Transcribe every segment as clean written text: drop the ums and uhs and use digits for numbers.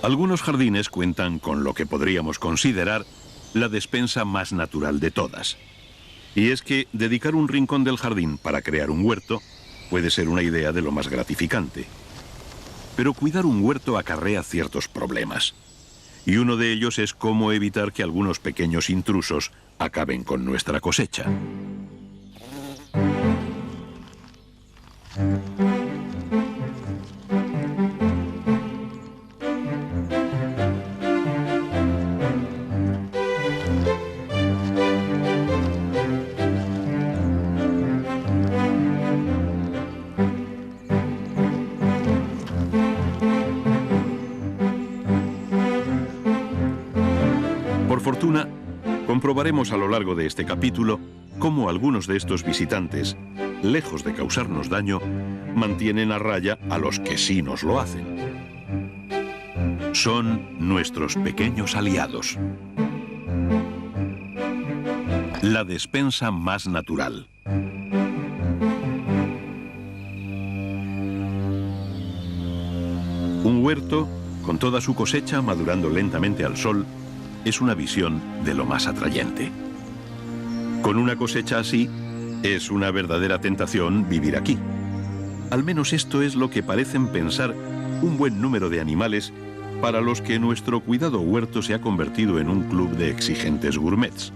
Algunos jardines cuentan con lo que podríamos considerar la despensa más natural de todas. Y es que dedicar un rincón del jardín para crear un huerto puede ser una idea de lo más gratificante. Pero cuidar un huerto acarrea ciertos problemas. Y uno de ellos es cómo evitar que algunos pequeños intrusos acaben con nuestra cosecha. Por fortuna, comprobaremos a lo largo de este capítulo cómo algunos de estos visitantes, lejos de causarnos daño, mantienen a raya a los que sí nos lo hacen. Son nuestros pequeños aliados. La despensa más natural. Un huerto, con toda su cosecha madurando lentamente al sol, es una visión de lo más atrayente. Con una cosecha así, es una verdadera tentación vivir aquí. Al menos esto es lo que parecen pensar un buen número de animales para los que nuestro cuidado huerto se ha convertido en un club de exigentes gourmets.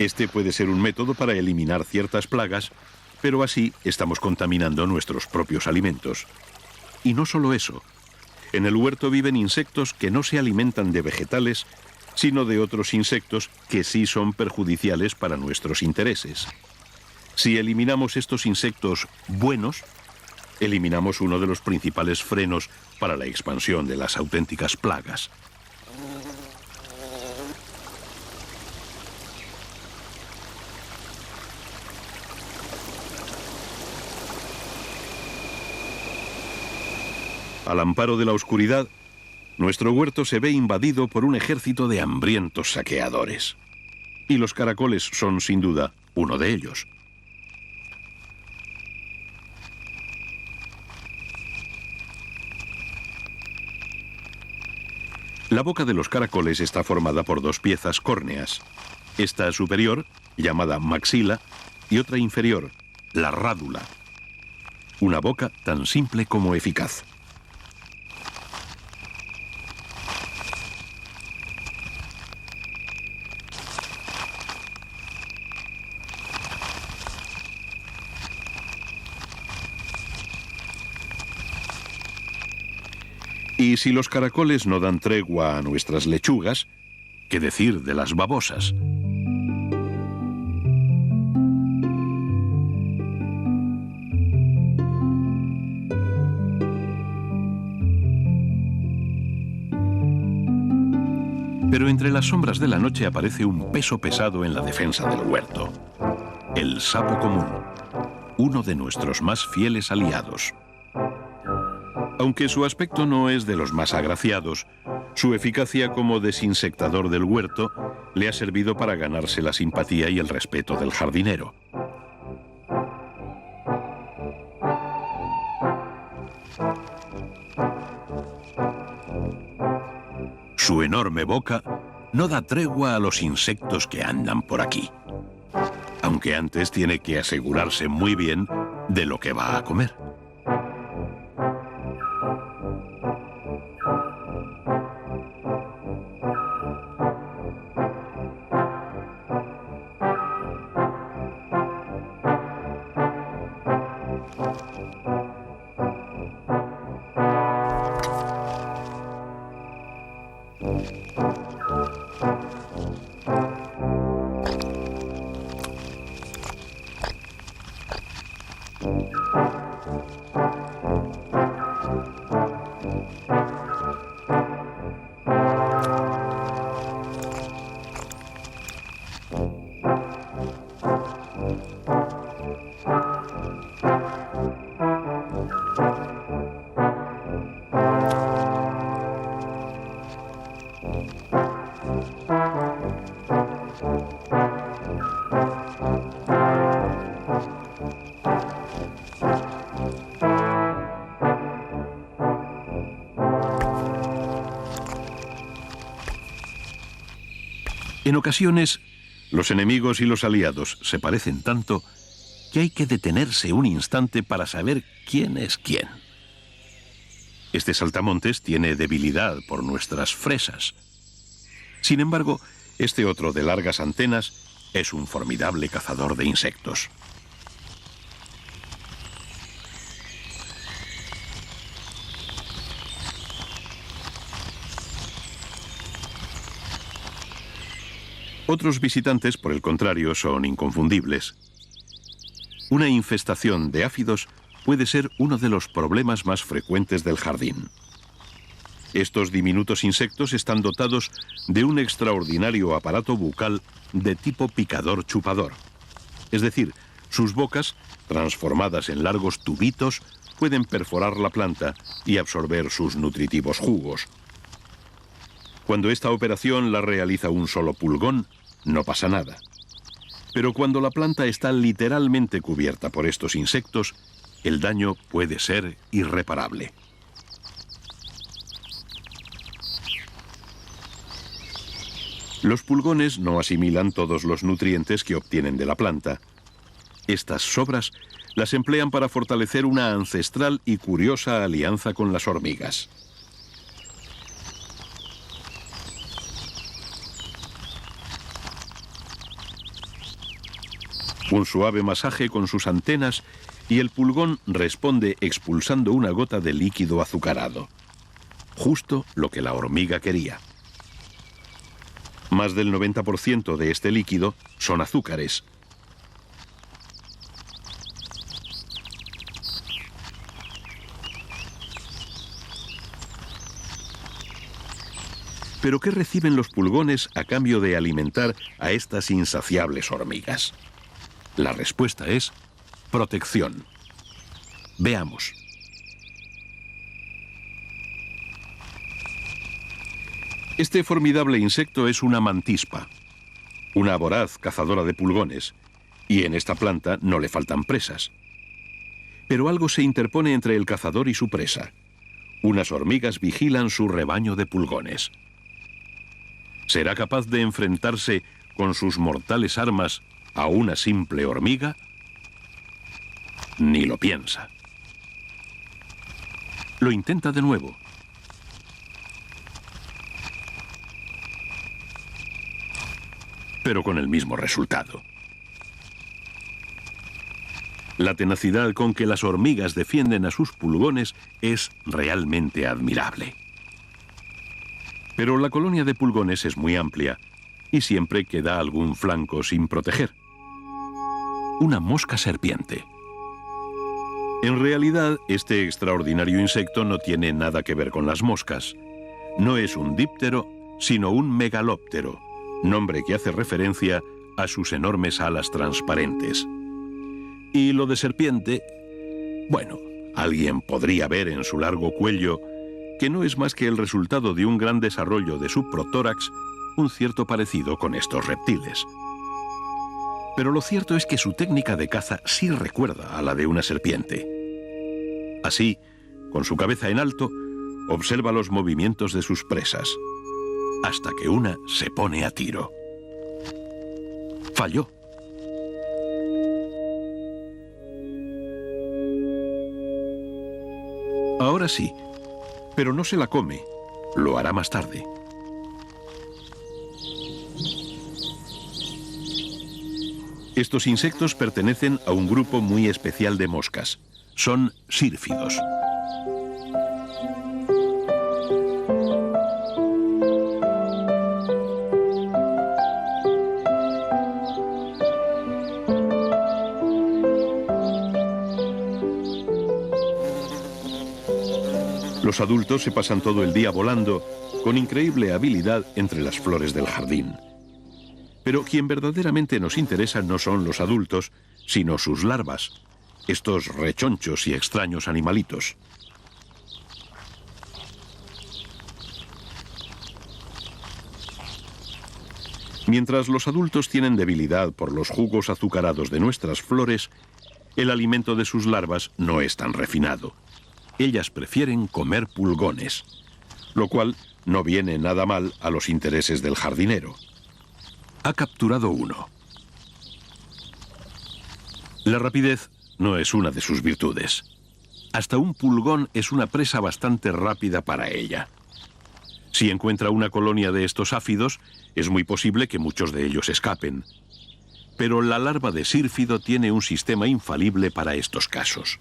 Este puede ser un método para eliminar ciertas plagas, pero así estamos contaminando nuestros propios alimentos. Y no solo eso. En el huerto viven insectos que no se alimentan de vegetales, sino de otros insectos que sí son perjudiciales para nuestros intereses. Si eliminamos estos insectos buenos, eliminamos uno de los principales frenos para la expansión de las auténticas plagas. Al amparo de la oscuridad, nuestro huerto se ve invadido por un ejército de hambrientos saqueadores. Y los caracoles son, sin duda, uno de ellos. La boca de los caracoles está formada por dos piezas córneas. Esta superior, llamada maxila, y otra inferior, la rádula. Una boca tan simple como eficaz. Y si los caracoles no dan tregua a nuestras lechugas, ¿qué decir de las babosas? Pero entre las sombras de la noche aparece un peso pesado en la defensa del huerto. El sapo común, uno de nuestros más fieles aliados. Aunque su aspecto no es de los más agraciados, su eficacia como desinsectador del huerto le ha servido para ganarse la simpatía y el respeto del jardinero. Su enorme boca no da tregua a los insectos que andan por aquí, aunque antes tiene que asegurarse muy bien de lo que va a comer. En ocasiones, los enemigos y los aliados se parecen tanto que hay que detenerse un instante para saber quién es quién. Este saltamontes tiene debilidad por nuestras fresas. Sin embargo, este otro de largas antenas es un formidable cazador de insectos. Otros visitantes, por el contrario, son inconfundibles. Una infestación de áfidos puede ser uno de los problemas más frecuentes del jardín. Estos diminutos insectos están dotados de un extraordinario aparato bucal de tipo picador-chupador. Es decir, sus bocas, transformadas en largos tubitos, pueden perforar la planta y absorber sus nutritivos jugos. Cuando esta operación la realiza un solo pulgón, no pasa nada. Pero cuando la planta está literalmente cubierta por estos insectos, el daño puede ser irreparable. Los pulgones no asimilan todos los nutrientes que obtienen de la planta. Estas sobras las emplean para fortalecer una ancestral y curiosa alianza con las hormigas. Un suave masaje con sus antenas y el pulgón responde expulsando una gota de líquido azucarado. Justo lo que la hormiga quería. Más del 90% de este líquido son azúcares. ¿Pero qué reciben los pulgones a cambio de alimentar a estas insaciables hormigas? La respuesta es protección. Veamos. Este formidable insecto es una mantispa, una voraz cazadora de pulgones, y en esta planta no le faltan presas. Pero algo se interpone entre el cazador y su presa. Unas hormigas vigilan su rebaño de pulgones. ¿Será capaz de enfrentarse con sus mortales armas a una simple hormiga? Ni lo piensa. Lo intenta de nuevo. Pero con el mismo resultado. La tenacidad con que las hormigas defienden a sus pulgones es realmente admirable. Pero la colonia de pulgones es muy amplia y siempre queda algún flanco sin proteger. Una mosca serpiente. En realidad, este extraordinario insecto no tiene nada que ver con las moscas. No es un díptero, sino un megalóptero, nombre que hace referencia a sus enormes alas transparentes. Y lo de serpiente, bueno, alguien podría ver en su largo cuello que no es más que el resultado de un gran desarrollo de su protórax, un cierto parecido con estos reptiles. Pero lo cierto es que su técnica de caza sí recuerda a la de una serpiente. Así, con su cabeza en alto, observa los movimientos de sus presas, hasta que una se pone a tiro. Falló. Ahora sí, pero no se la come. Lo hará más tarde. Estos insectos pertenecen a un grupo muy especial de moscas. Son sírfidos. Los adultos se pasan todo el día volando con increíble habilidad entre las flores del jardín. Pero quien verdaderamente nos interesa no son los adultos, sino sus larvas, estos rechonchos y extraños animalitos. Mientras los adultos tienen debilidad por los jugos azucarados de nuestras flores, el alimento de sus larvas no es tan refinado. Ellas prefieren comer pulgones, lo cual no viene nada mal a los intereses del jardinero. Ha capturado uno. La rapidez no es una de sus virtudes. Hasta un pulgón es una presa bastante rápida para ella. Si encuentra una colonia de estos áfidos, es muy posible que muchos de ellos escapen. Pero la larva de sírfido tiene un sistema infalible para estos casos.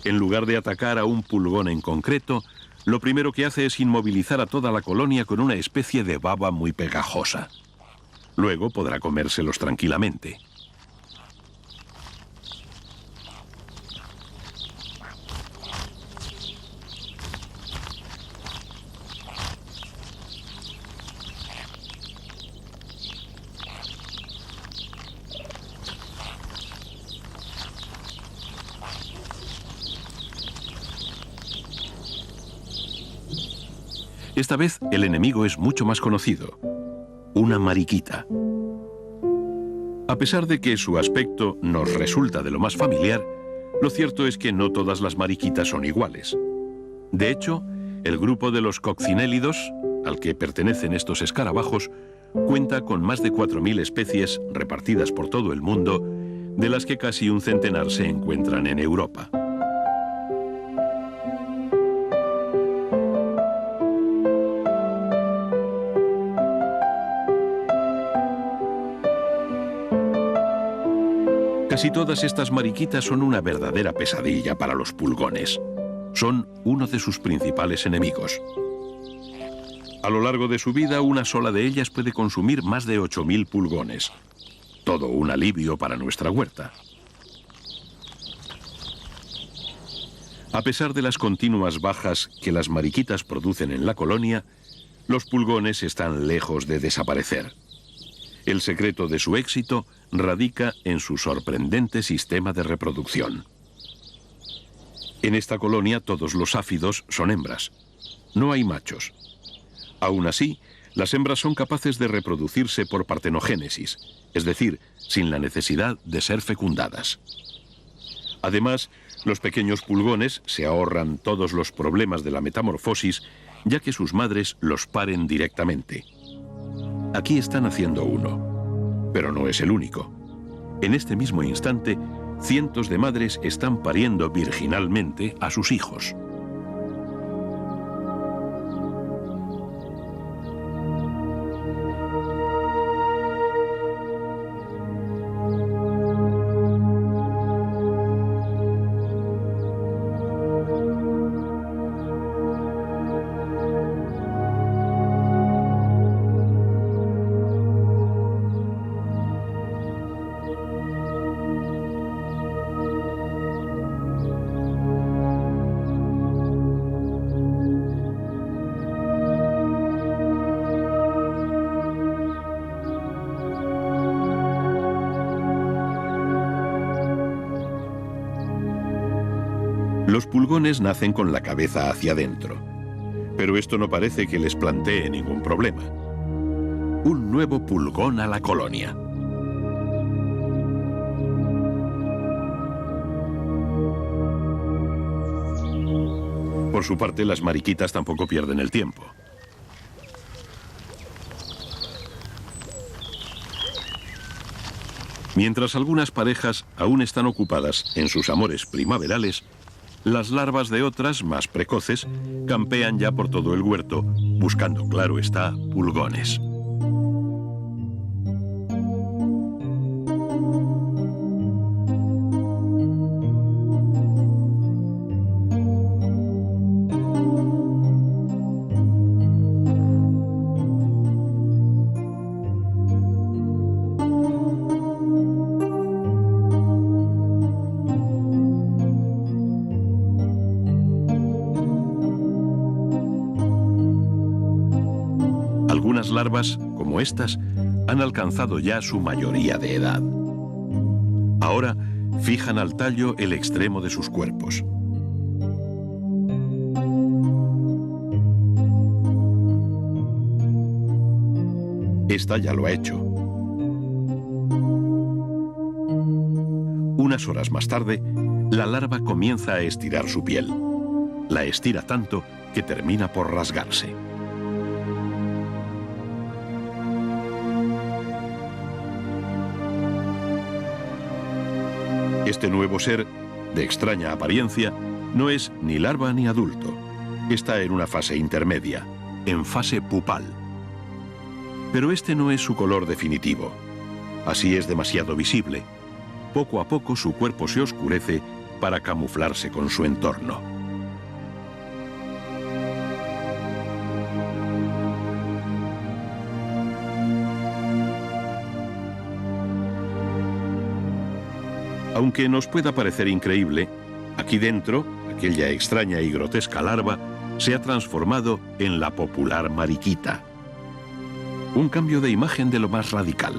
En lugar de atacar a un pulgón en concreto, lo primero que hace es inmovilizar a toda la colonia con una especie de baba muy pegajosa. Luego podrá comérselos tranquilamente. Esta vez el enemigo es mucho más conocido: una mariquita. A pesar de que su aspecto nos resulta de lo más familiar, lo cierto es que no todas las mariquitas son iguales. De hecho, el grupo de los coccinélidos, al que pertenecen estos escarabajos, cuenta con más de 4.000 especies repartidas por todo el mundo, de las que casi un centenar se encuentran en Europa. Casi todas estas mariquitas son una verdadera pesadilla para los pulgones. Son uno de sus principales enemigos. A lo largo de su vida, una sola de ellas puede consumir más de 8.000 pulgones. Todo un alivio para nuestra huerta. A pesar de las continuas bajas que las mariquitas producen en la colonia, los pulgones están lejos de desaparecer. El secreto de su éxito radica en su sorprendente sistema de reproducción. En esta colonia todos los áfidos son hembras. No hay machos. Aún así, las hembras son capaces de reproducirse por partenogénesis, es decir, sin la necesidad de ser fecundadas. Además, los pequeños pulgones se ahorran todos los problemas de la metamorfosis, ya que sus madres los paren directamente. Aquí están haciendo uno, pero no es el único. En este mismo instante, cientos de madres están pariendo virginalmente a sus hijos. Los pulgones nacen con la cabeza hacia adentro, pero esto no parece que les plantee ningún problema. Un nuevo pulgón a la colonia. Por su parte, las mariquitas tampoco pierden el tiempo. Mientras algunas parejas aún están ocupadas en sus amores primaverales, las larvas de otras, más precoces, campean ya por todo el huerto, buscando, claro está, pulgones. Algunas larvas, como estas, han alcanzado ya su mayoría de edad. Ahora fijan al tallo el extremo de sus cuerpos. Esta ya lo ha hecho. Unas horas más tarde, la larva comienza a estirar su piel. La estira tanto que termina por rasgarse. Este nuevo ser, de extraña apariencia, no es ni larva ni adulto. Está en una fase intermedia, en fase pupal. Pero este no es su color definitivo. Así es demasiado visible. Poco a poco su cuerpo se oscurece para camuflarse con su entorno. Aunque nos pueda parecer increíble, aquí dentro, aquella extraña y grotesca larva se ha transformado en la popular mariquita. Un cambio de imagen de lo más radical.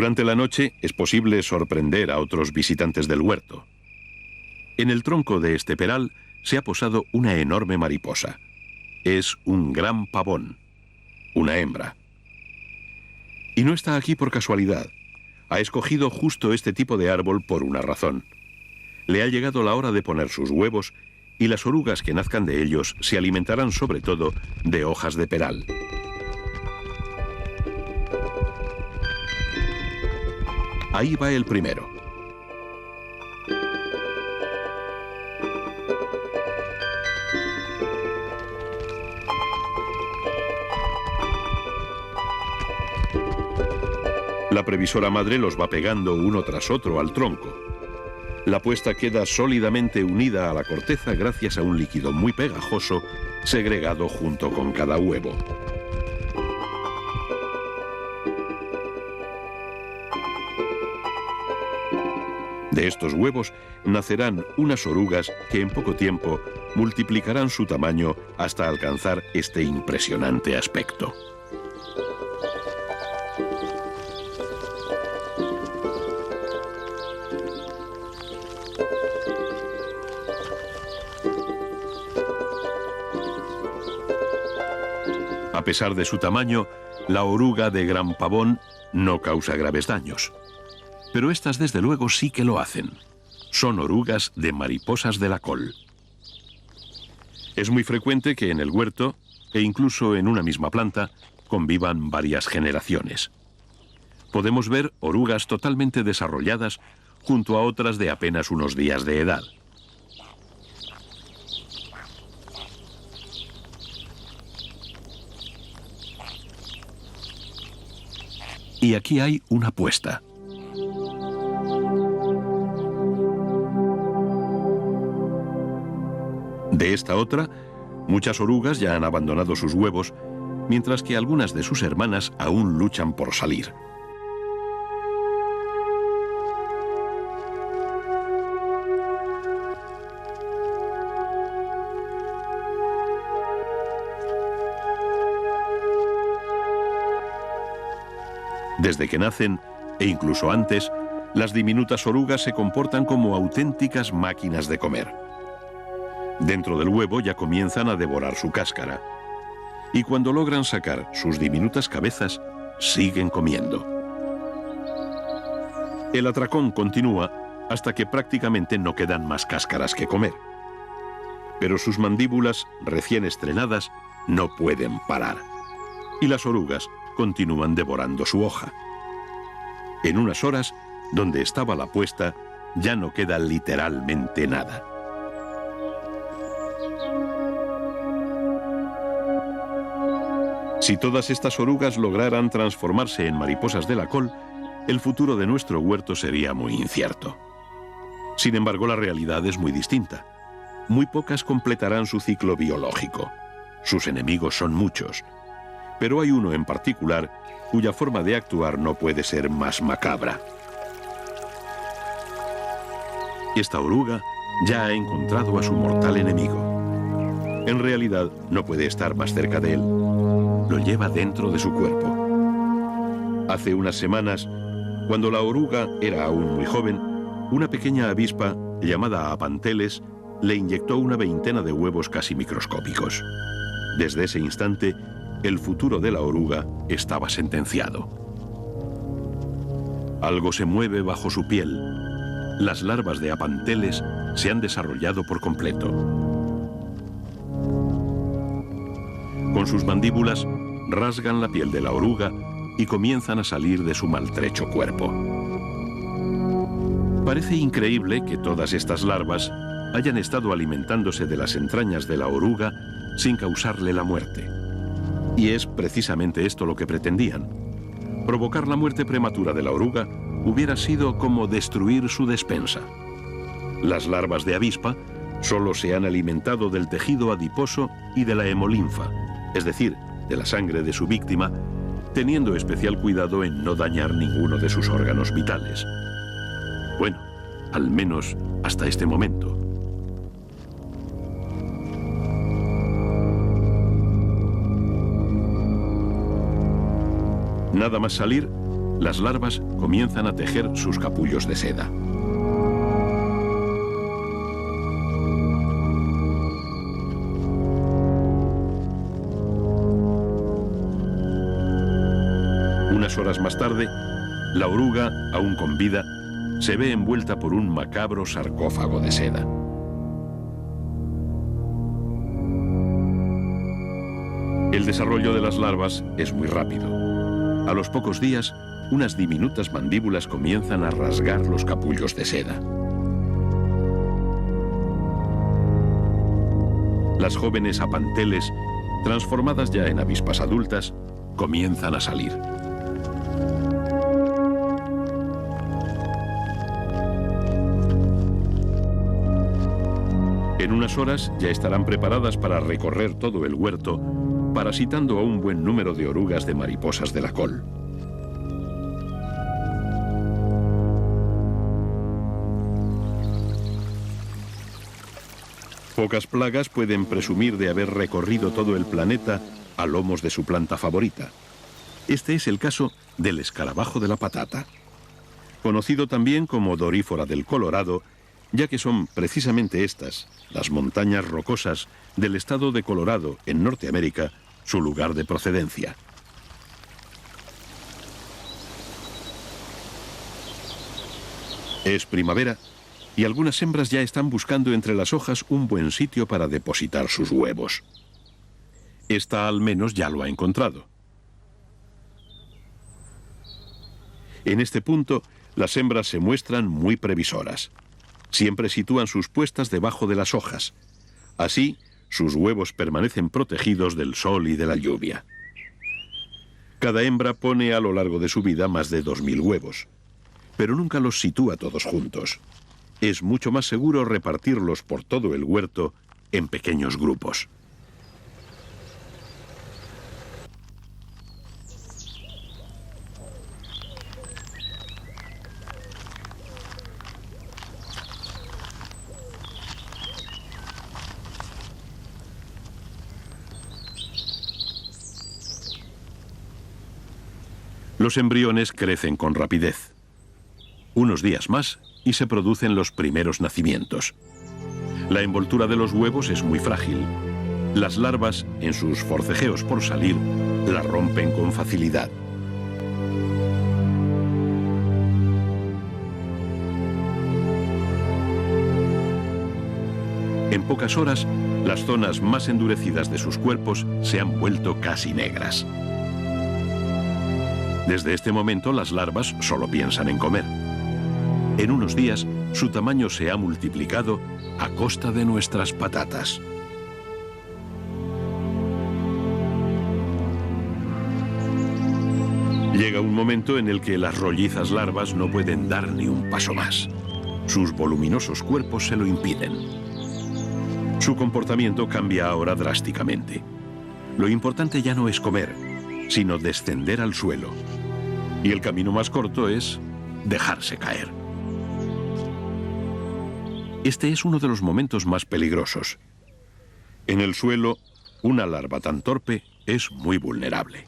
Durante la noche es posible sorprender a otros visitantes del huerto. En el tronco de este peral se ha posado una enorme mariposa. Es un gran pavón, una hembra. Y no está aquí por casualidad. Ha escogido justo este tipo de árbol por una razón. Le ha llegado la hora de poner sus huevos y las orugas que nazcan de ellos se alimentarán sobre todo de hojas de peral. Ahí va el primero. La previsora madre los va pegando uno tras otro al tronco. La puesta queda sólidamente unida a la corteza gracias a un líquido muy pegajoso segregado junto con cada huevo. De estos huevos nacerán unas orugas que en poco tiempo multiplicarán su tamaño hasta alcanzar este impresionante aspecto. A pesar de su tamaño, la oruga de gran pavón no causa graves daños. Pero estas desde luego sí que lo hacen. Son orugas de mariposas de la col. Es muy frecuente que en el huerto, e incluso en una misma planta, convivan varias generaciones. Podemos ver orugas totalmente desarrolladas junto a otras de apenas unos días de edad. Y aquí hay una puesta. De esta otra, muchas orugas ya han abandonado sus huevos, mientras que algunas de sus hermanas aún luchan por salir. Desde que nacen, e incluso antes, las diminutas orugas se comportan como auténticas máquinas de comer. Dentro del huevo ya comienzan a devorar su cáscara. Y cuando logran sacar sus diminutas cabezas, siguen comiendo. El atracón continúa hasta que prácticamente no quedan más cáscaras que comer. Pero sus mandíbulas, recién estrenadas, no pueden parar. Y las orugas continúan devorando su hoja. En unas horas, donde estaba la puesta, ya no queda literalmente nada. Si todas estas orugas lograran transformarse en mariposas de la col, el futuro de nuestro huerto sería muy incierto. Sin embargo, la realidad es muy distinta. Muy pocas completarán su ciclo biológico. Sus enemigos son muchos. Pero hay uno en particular cuya forma de actuar no puede ser más macabra. Esta oruga ya ha encontrado a su mortal enemigo. En realidad, no puede estar más cerca de él. Lo lleva dentro de su cuerpo. Hace unas semanas, cuando la oruga era aún muy joven, una pequeña avispa llamada Apanteles le inyectó una veintena de huevos casi microscópicos. Desde ese instante, el futuro de la oruga estaba sentenciado. Algo se mueve bajo su piel. Las larvas de Apanteles se han desarrollado por completo. Con sus mandíbulas rasgan la piel de la oruga y comienzan a salir de su maltrecho cuerpo. Parece increíble que todas estas larvas hayan estado alimentándose de las entrañas de la oruga sin causarle la muerte. Y es precisamente esto lo que pretendían. Provocar la muerte prematura de la oruga hubiera sido como destruir su despensa. Las larvas de avispa solo se han alimentado del tejido adiposo y de la hemolinfa, es decir, de la sangre de su víctima, teniendo especial cuidado en no dañar ninguno de sus órganos vitales. Bueno, al menos hasta este momento. Nada más salir, las larvas comienzan a tejer sus capullos de seda. Unas horas más tarde, la oruga, aún con vida, se ve envuelta por un macabro sarcófago de seda. El desarrollo de las larvas es muy rápido. A los pocos días, unas diminutas mandíbulas comienzan a rasgar los capullos de seda. Las jóvenes apanteles, transformadas ya en avispas adultas, comienzan a salir. En unas horas ya estarán preparadas para recorrer todo el huerto, parasitando a un buen número de orugas de mariposas de la col. Pocas plagas pueden presumir de haber recorrido todo el planeta a lomos de su planta favorita. Este es el caso del escarabajo de la patata, conocido también como dorífora del Colorado, ya que son precisamente estas, las montañas rocosas del estado de Colorado, en Norteamérica, su lugar de procedencia. Es primavera y algunas hembras ya están buscando entre las hojas un buen sitio para depositar sus huevos. Esta al menos ya lo ha encontrado. En este punto, las hembras se muestran muy previsoras. Siempre sitúan sus puestas debajo de las hojas. Así, sus huevos permanecen protegidos del sol y de la lluvia. Cada hembra pone a lo largo de su vida más de 2000 huevos, pero nunca los sitúa todos juntos. Es mucho más seguro repartirlos por todo el huerto en pequeños grupos. Los embriones crecen con rapidez. Unos días más y se producen los primeros nacimientos. La envoltura de los huevos es muy frágil. Las larvas, en sus forcejeos por salir, la rompen con facilidad. En pocas horas, las zonas más endurecidas de sus cuerpos se han vuelto casi negras. Desde este momento, las larvas solo piensan en comer. En unos días, su tamaño se ha multiplicado a costa de nuestras patatas. Llega un momento en el que las rollizas larvas no pueden dar ni un paso más. Sus voluminosos cuerpos se lo impiden. Su comportamiento cambia ahora drásticamente. Lo importante ya no es comer, sino descender al suelo. Y el camino más corto es dejarse caer. Este es uno de los momentos más peligrosos. En el suelo, una larva tan torpe es muy vulnerable.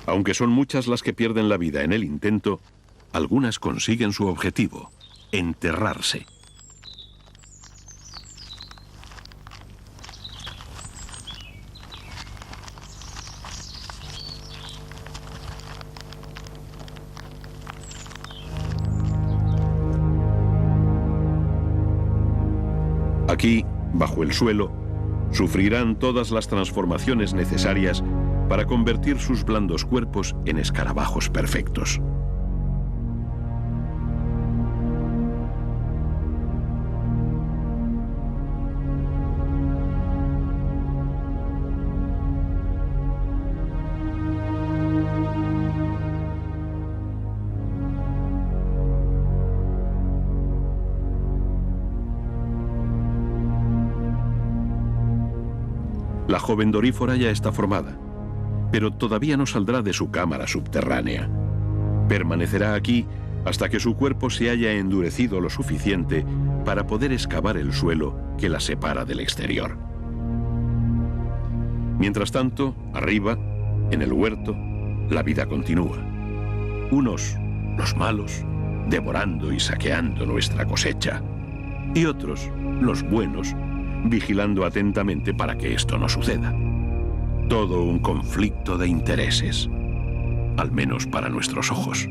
Aunque son muchas las que pierden la vida en el intento, algunas consiguen su objetivo: enterrarse. Aquí, bajo el suelo, sufrirán todas las transformaciones necesarias para convertir sus blandos cuerpos en escarabajos perfectos. La joven dorífora ya está formada, pero todavía no saldrá de su cámara subterránea. Permanecerá aquí hasta que su cuerpo se haya endurecido lo suficiente para poder excavar el suelo que la separa del exterior. Mientras tanto, arriba, en el huerto, la vida continúa. Unos, los malos, devorando y saqueando nuestra cosecha, y otros, los buenos, vigilando atentamente para que esto no suceda. Todo un conflicto de intereses, al menos para nuestros ojos.